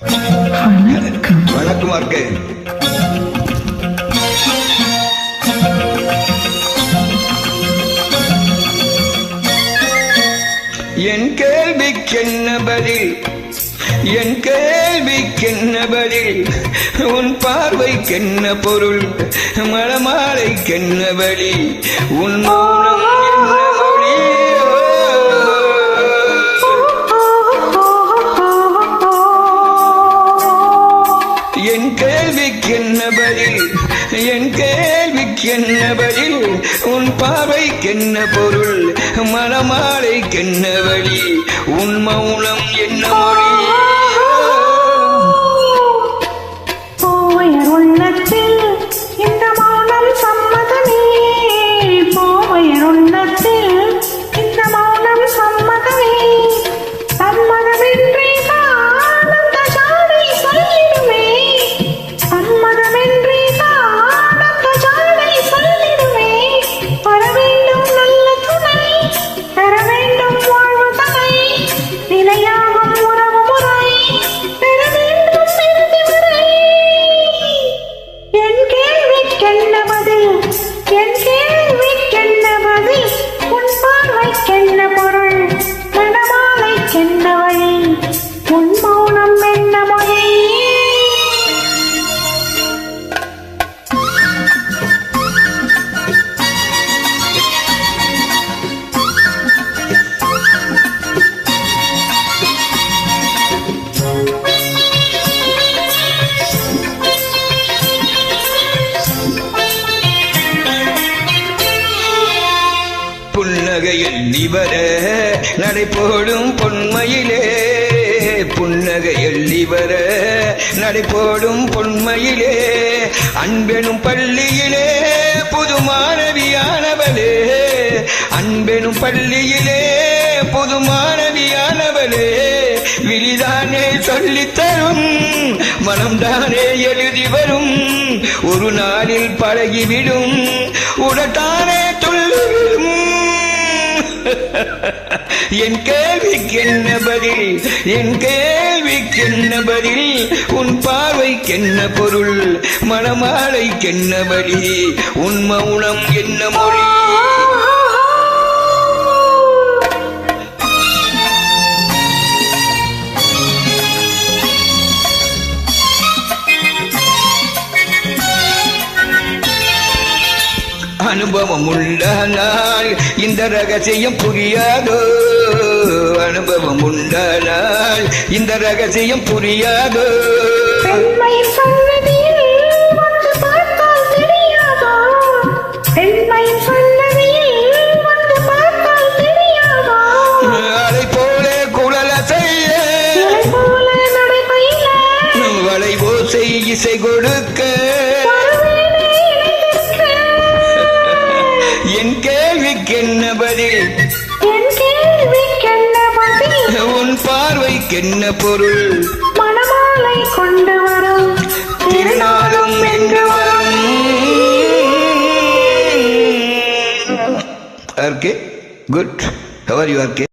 வணக்கம் இருக்கு. என் கேள்விக்கென்ன பதில், என் கேள்விக்கென்ன பதில், உன் பார்வைக்கென்ன பொருள், மலமாலைக்கென்ன வழி, உன் மௌனம் என்ன மொழி. என் கேள்விக்கென்ன பதில், என் கேள்விக்கென்ன பதில், உன் பார்வைக்கென்ன பொருள், மலமாலைக்கென்ன வழி, உன் மௌனம் என்ன மொழி. புன்னகையில் இவர நடை போடும் பொன்மையிலே, புன்னகையில் இவர நடை போடும் பொன்மையிலே, அன்பெனும் பள்ளியிலே புது மாணவியானவளே, அன்பெனும் பள்ளியிலே புது மாணவியானவளே, விழிதானே சொல்லித்தரும் மனம்தானே எழுதி வரும், ஒரு நாளில் பழகிவிடும் உடத்தானே சொல்லிவிடும். என் கேள்விக்கென்ன பதில், என் கேள்விக்கென்ன பதில், உன் பார்வைக்கென்ன பொருள், மணமாலைக்கென்ன வழி, உன் மௌனம் என்ன மொழி. அனுபவம் உண்டானால் இந்த ரகசியம் புரியாதோ, அனுபவம் உண்டானால் இந்த ரகசியம் புரியாதோ. அலை போல குழல செய்ய, வளை ஓசை இசை கொடுக்க, என் கேள்விக்கென்ன பதில், என் கேள்விக்கென்ன பதில், உன் பார்வைக்கென்ன பொருள், மணமாலை கொண்டு வரும் திருநாளும் என்று வரும். Okay, good. How are you? Okay.